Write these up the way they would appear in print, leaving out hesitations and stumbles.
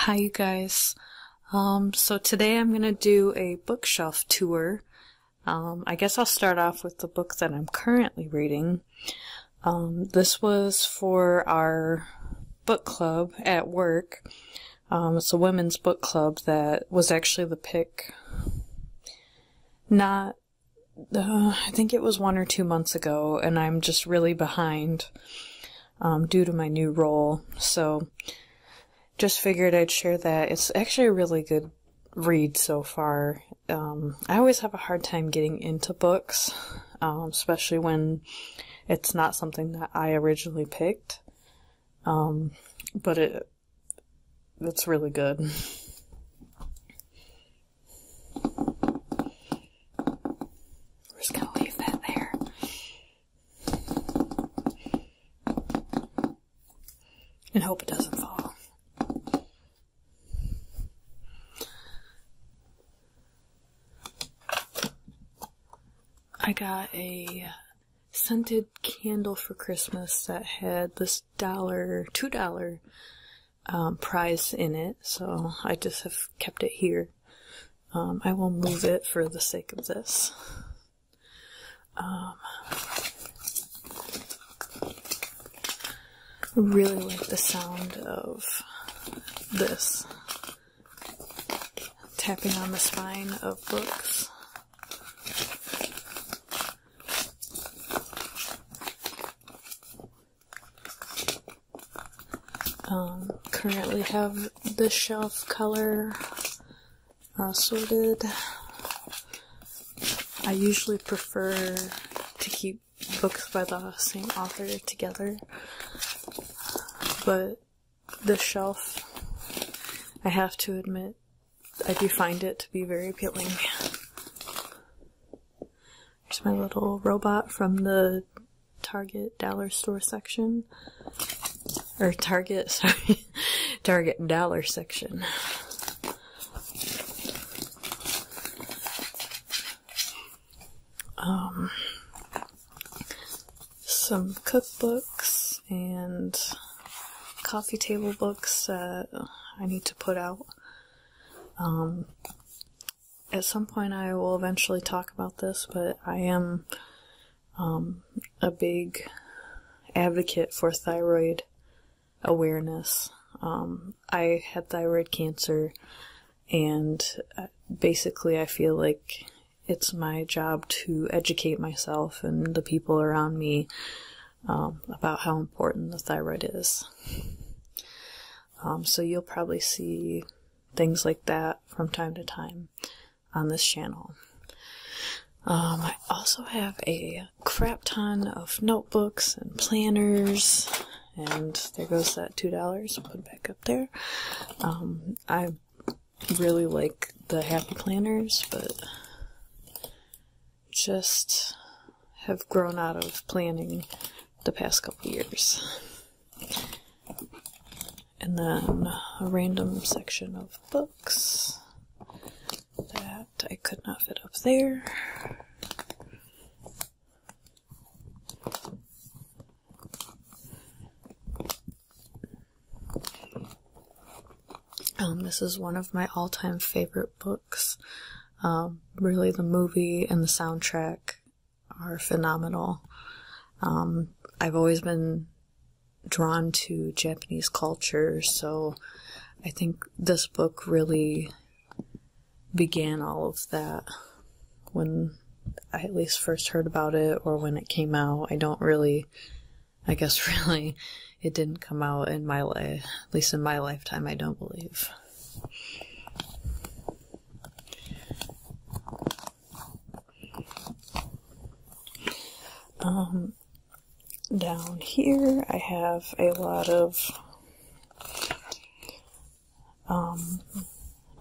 Hi you guys. So today I'm gonna do a bookshelf tour. I guess I'll start off with the book that I'm currently reading. This was for our book club at work. It's a women's book club that was actually the pick I think it was 1 or 2 months ago, and I'm just really behind due to my new role. So just figured I'd share that. It's actually a really good read so far. I always have a hard time getting into books, especially when it's not something that I originally picked. But it's really good. We're just gonna leave that there. And hope it doesn't fall. I got a scented candle for Christmas that had this $2 prize in it, so I just have kept it here. I will move it for the sake of this. Really like the sound of this tapping on the spine of books. Currently have the shelf color sorted. I usually prefer to keep books by the same author together, but this shelf, I have to admit, I do find it to be very appealing. There's my little robot from the Target dollar store section. Or Target dollar section. Some cookbooks and coffee table books that I need to put out. At some point I will eventually talk about this, but I am a big advocate for thyroid awareness. I had thyroid cancer, and basically I feel like it's my job to educate myself and the people around me about how important the thyroid is. So you'll probably see things like that from time to time on this channel. I also have a crap ton of notebooks and planners. And there goes that $2. I'll put it back up there. I really like the Happy Planners, but just have grown out of planning the past couple years. And then a random section of books that I could not fit up there. This is one of my all-time favorite books. Really, the movie and the soundtrack are phenomenal. I've always been drawn to Japanese culture, so I think this book really began all of that when I at least first heard about it, or when it came out. I guess really, it didn't come out in my life, at least in my lifetime, I don't believe. Down here I have a lot of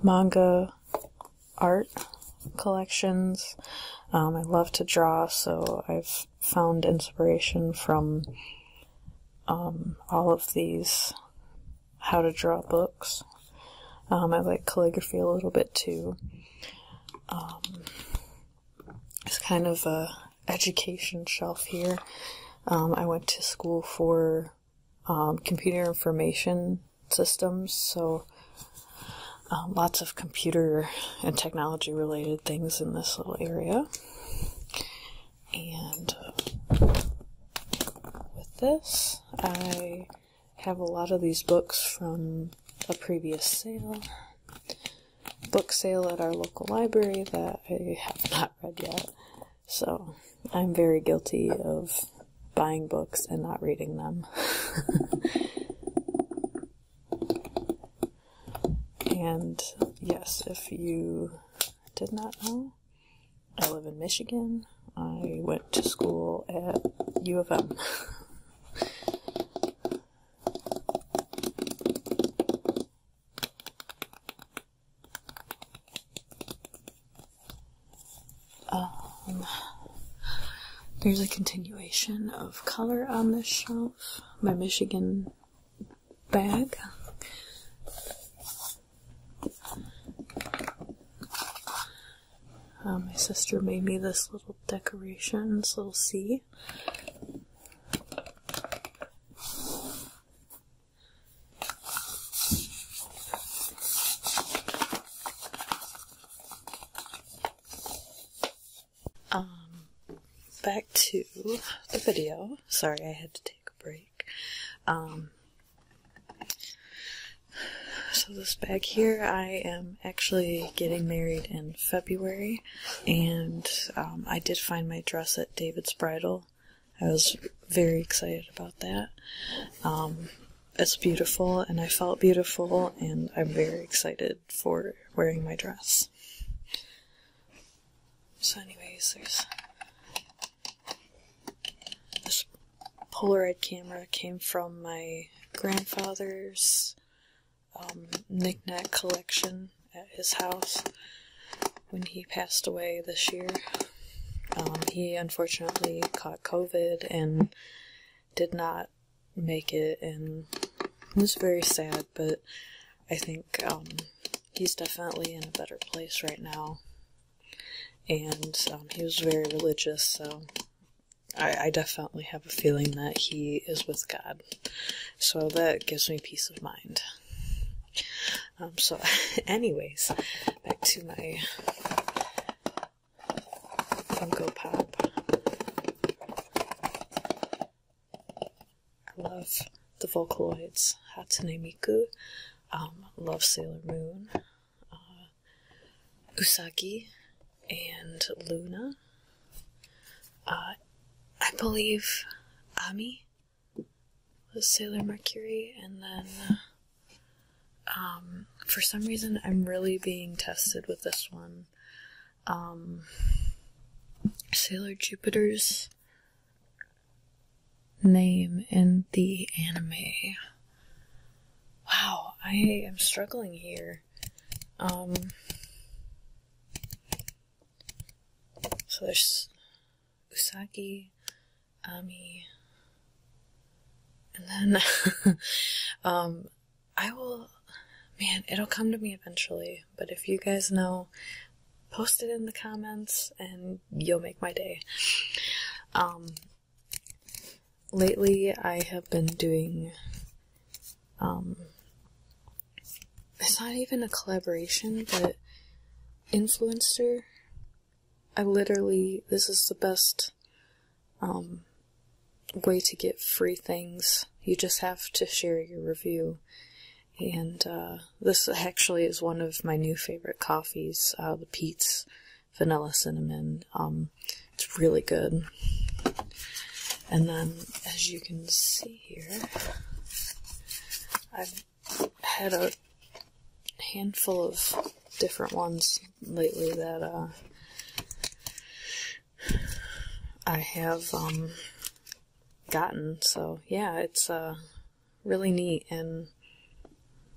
manga art collections. I love to draw, so I've found inspiration from all of these how to draw books. I like calligraphy a little bit too. It's kind of a education shelf here. I went to school for computer information systems, so lots of computer and technology related things in this little area. And with this, I have a lot of these books from a previous book sale at our local library that I have not read yet. So I'm very guilty of buying books and not reading them. And yes, if you did not know, I live in Michigan. I went to school at U of M. There's a continuation of color on this shelf. My Michigan bag. My sister made me this little decoration, this little C. Back to the video. Sorry, I had to take a break. So this bag here, I am actually getting married in February, and I did find my dress at David's Bridal. I was very excited about that. It's beautiful, and I felt beautiful, and I'm very excited for wearing my dress. So anyways, there's this Polaroid camera. Came from my grandfather's knick-knack collection at his house when he passed away this year. He unfortunately caught COVID and did not make it, and it was very sad, but I think he's definitely in a better place right now. And he was very religious, so I definitely have a feeling that he is with God. So that gives me peace of mind. So anyways, back to my Funko Pop. I love the Vocaloids, Hatsune Miku, love Sailor Moon, Usagi, and Luna. I believe Ami was Sailor Mercury, and then for some reason I'm really being tested with this one. Sailor Jupiter's name in the anime. Wow, I am struggling here. So there's Usagi, Ami, and then I will, man, it'll come to me eventually, but if you guys know, post it in the comments and you'll make my day. Lately I have been doing, it's not even a collaboration, but Influencer. this is the best way to get free things. You just have to share your review. And this actually is one of my new favorite coffees, the Pete's Vanilla Cinnamon. It's really good. And then, as you can see here, I've had a handful of different ones lately that I have gotten. So yeah, it's really neat, and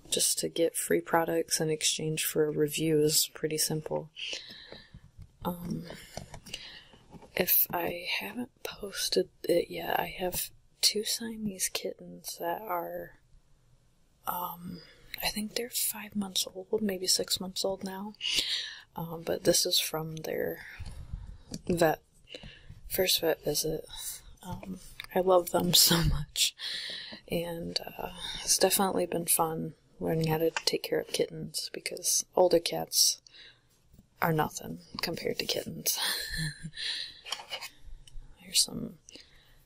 just to get free products in exchange for a review is pretty simple. If I haven't posted it yet, I have 2 Siamese kittens that are, I think they're 5 months old, maybe 6 months old now. But this is from their first vet visit. I love them so much, and it's definitely been fun learning how to take care of kittens, because older cats are nothing compared to kittens. Here's some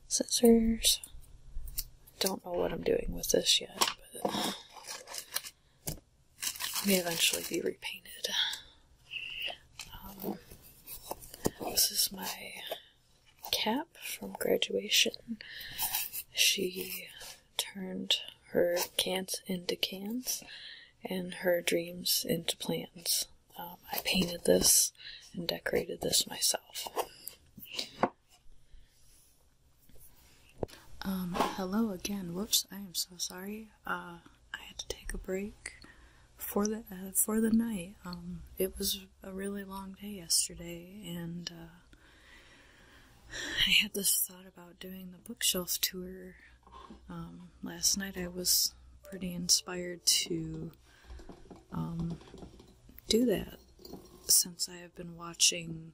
scissors. Don't know what I'm doing with this yet, but may eventually be repainted. This is my cap from graduation. She turned her cans into cans and her dreams into plans. I painted this and decorated this myself. Hello again. Whoops, I am so sorry. I had to take a break for the night. It was a really long day yesterday, and I had this thought about doing the bookshelf tour. Last night I was pretty inspired to do that, since I have been watching,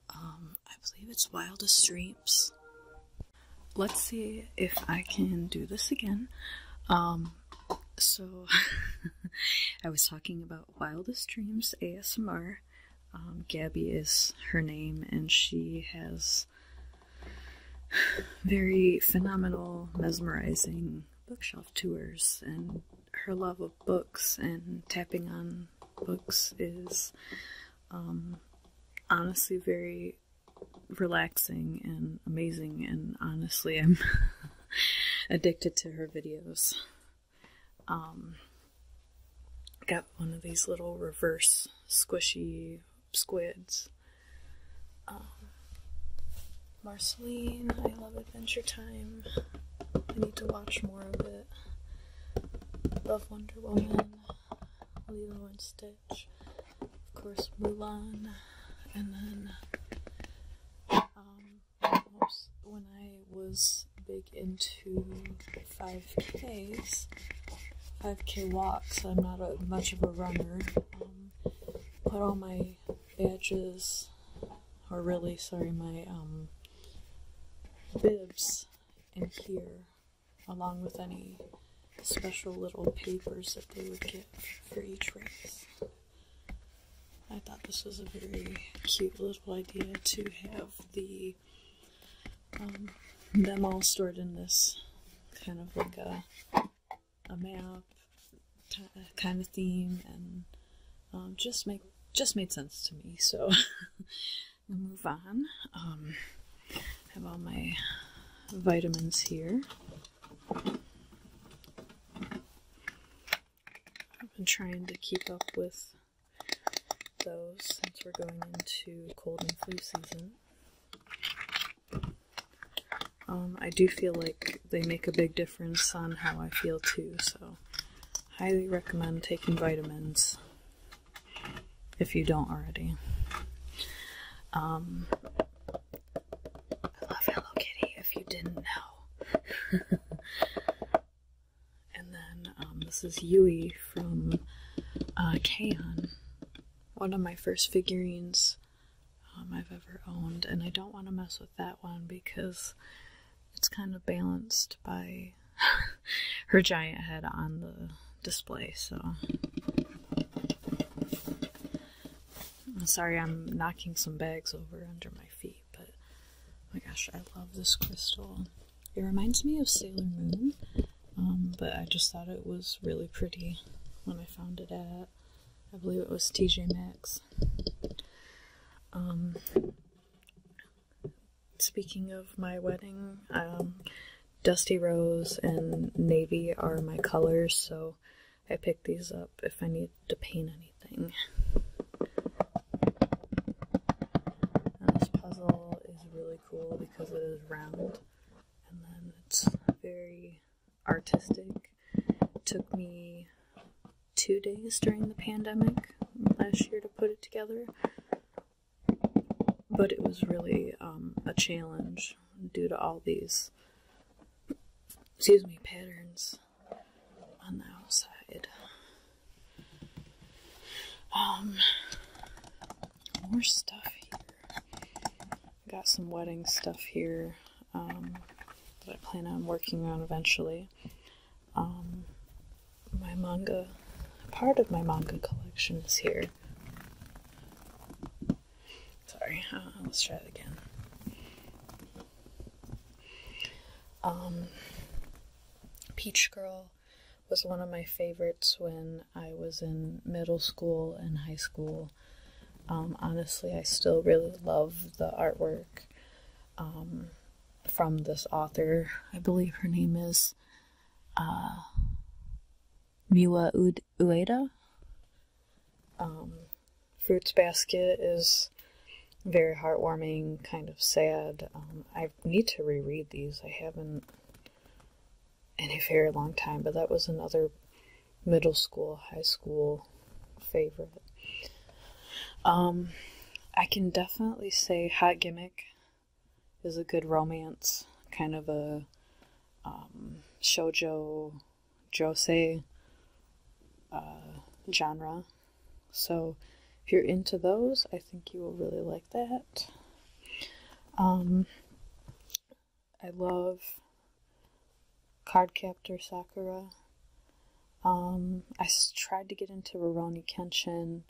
I believe it's Wildest Dreams. Let's see if I can do this again. So, I was talking about Wildest Dreams ASMR. Gabby is her name, and she has very phenomenal, mesmerizing bookshelf tours, and her love of books and tapping on books is honestly very relaxing and amazing, and honestly I'm addicted to her videos. Got one of these little reverse squishy squids. Marceline, I love Adventure Time. I need to watch more of it. Love Wonder Woman, Lilo and Stitch, of course Mulan, and then when I was big into 5Ks, 5K walks, I'm not much of a runner, put all my badges, or really, sorry, my bibs in here, along with any special little papers that they would get for each race. I thought this was a very cute little idea to have them all stored in this kind of like a map kind of theme, and just made sense to me. So we'll move on. Have all my vitamins here. I've been trying to keep up with those since we're going into cold and flu season. I do feel like they make a big difference on how I feel too, so highly recommend taking vitamins if you don't already. I love Hello Kitty, if you didn't know. And then this is Yui from K-On! One of my first figurines I've ever owned, and I don't want to mess with that one because it's kind of balanced by her giant head on the display, so I'm sorry I'm knocking some bags over under my feet, but oh my gosh, I love this crystal. It reminds me of Sailor Moon, but I just thought it was really pretty when I found it at, I believe it was TJ Maxx. Speaking of my wedding, Dusty Rose and Navy are my colors, so I picked these up if I need to paint anything. And this puzzle is really cool because it is round, and then it's very artistic. It took me 2 days during the pandemic last year to put it together, but it was really a challenge due to all these, patterns on the outside. More stuff here. Got some wedding stuff here that I plan on working on eventually. my manga, part of my manga collection is here. Sorry, let's try it again. Peach Girl was one of my favorites when I was in middle school and high school. Honestly, I still really love the artwork from this author. I believe her name is Miwa Ueda. Fruits Basket is very heartwarming, kind of sad. I need to reread these. I haven't in a very long time, but that was another middle school, high school favorite. I can definitely say Hot Gimmick is a good romance, kind of a shoujo, josei genre. So if you're into those, I think you will really like that. I love Cardcaptor Sakura. I tried to get into Rurouni Kenshin.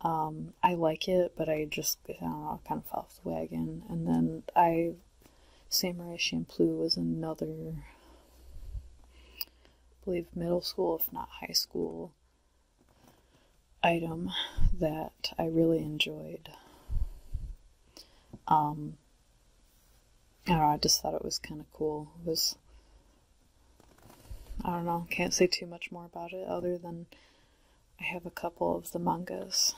I like it, but I don't know, kind of fell off the wagon. And then Samurai Champloo was another, I believe, middle school, if not high school, item that I really enjoyed. I don't know, I just thought it was kind of cool. It was, I don't know, can't say too much more about it other than I have a couple of the mangas.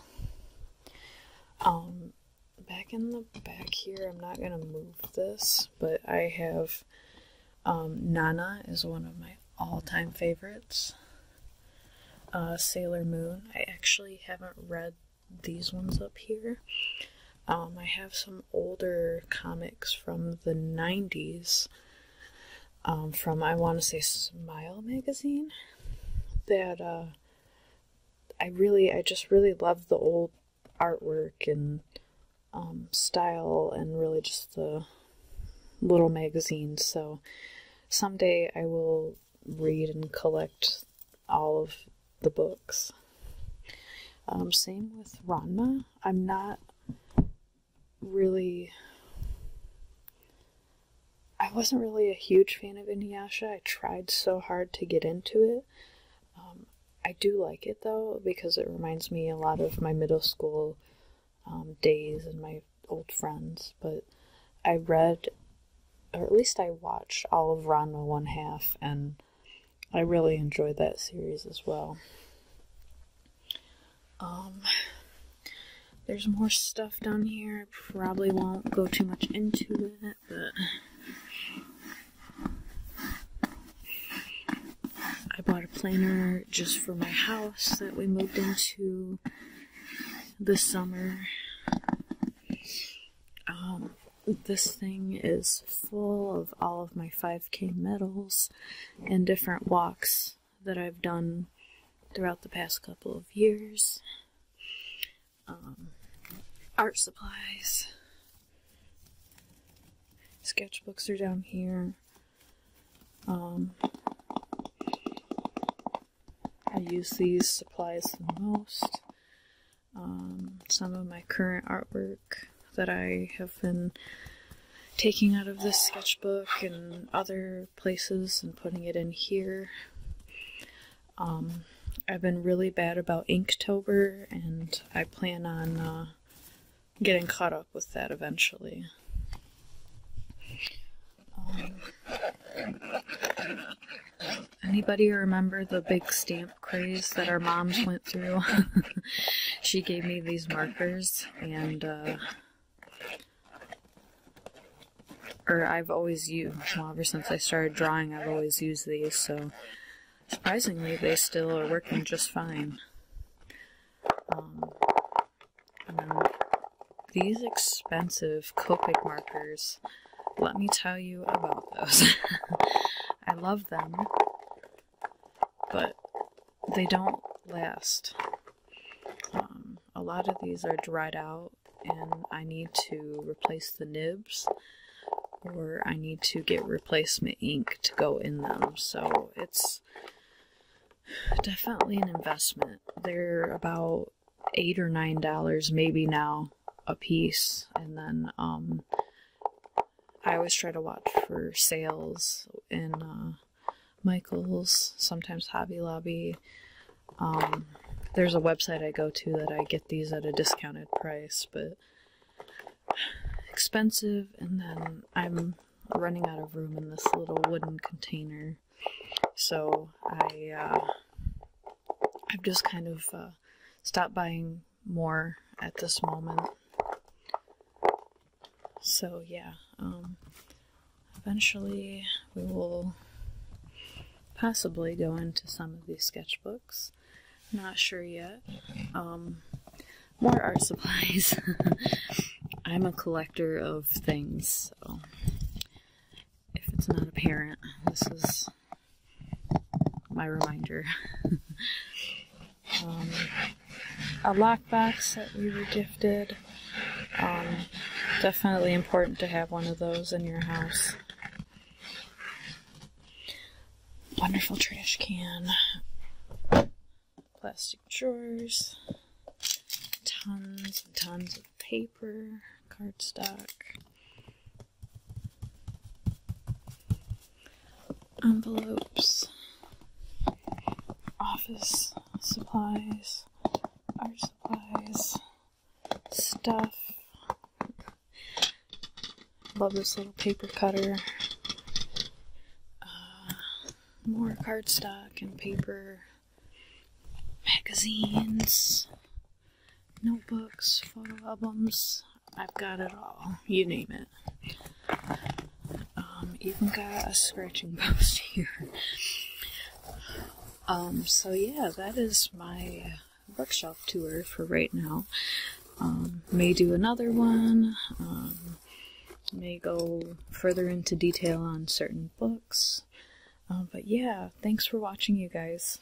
Back in the back here, I'm not gonna move this, but I have Nana is one of my all-time favorites. Sailor Moon. I actually haven't read these ones up here. I have some older comics from the 90s, from, I want to say, Smile magazine, that I just really love the old artwork and style, and really just the little magazines. So someday I will read and collect all of the books. Same with Ranma. I'm not really, I wasn't really a huge fan of Inuyasha. I tried so hard to get into it. I do like it though, because it reminds me a lot of my middle school days and my old friends. But I read, or at least I watched, all of Ranma 1/2, and I really enjoyed that series as well. There's more stuff down here. I probably won't go too much into it, but I bought a planner just for my house that we moved into this summer. This thing is full of all of my 5K medals and different walks that I've done throughout the past couple of years. Art supplies. Sketchbooks are down here. I use these supplies the most. Some of my current artwork that I have been taking out of this sketchbook and other places and putting it in here. I've been really bad about Inktober, and I plan on getting caught up with that eventually. Anybody remember the big stamp craze that our moms went through? She gave me these markers, and I've always used, well, ever since I started drawing, I've always used these, so surprisingly, they still are working just fine. And then these expensive Copic markers, let me tell you about those. I love them, but they don't last. A lot of these are dried out, and I need to replace the nibs, or I need to get replacement ink to go in them, so it's definitely an investment. They're about $8 or $9 maybe now a piece, and then I always try to watch for sales in Michael's, sometimes Hobby Lobby. There's a website I go to that I get these at a discounted price, but expensive, and then I'm running out of room in this little wooden container, so I've just kind of stopped buying more at this moment. So yeah, eventually we will possibly go into some of these sketchbooks. Not sure yet. More art supplies. I'm a collector of things, so if it's not apparent, this is my reminder. A lockbox that we were gifted. Definitely important to have one of those in your house. Wonderful trash can. Plastic drawers. Tons and tons of paper, cardstock, envelopes, office supplies, art supplies, stuff. Love this little paper cutter. More cardstock and paper, magazines, notebooks, photo albums. I've got it all. You name it. Even got a scratching post here. So yeah, that is my bookshelf tour for right now. May do another one. May go further into detail on certain books. But yeah, thanks for watching, you guys.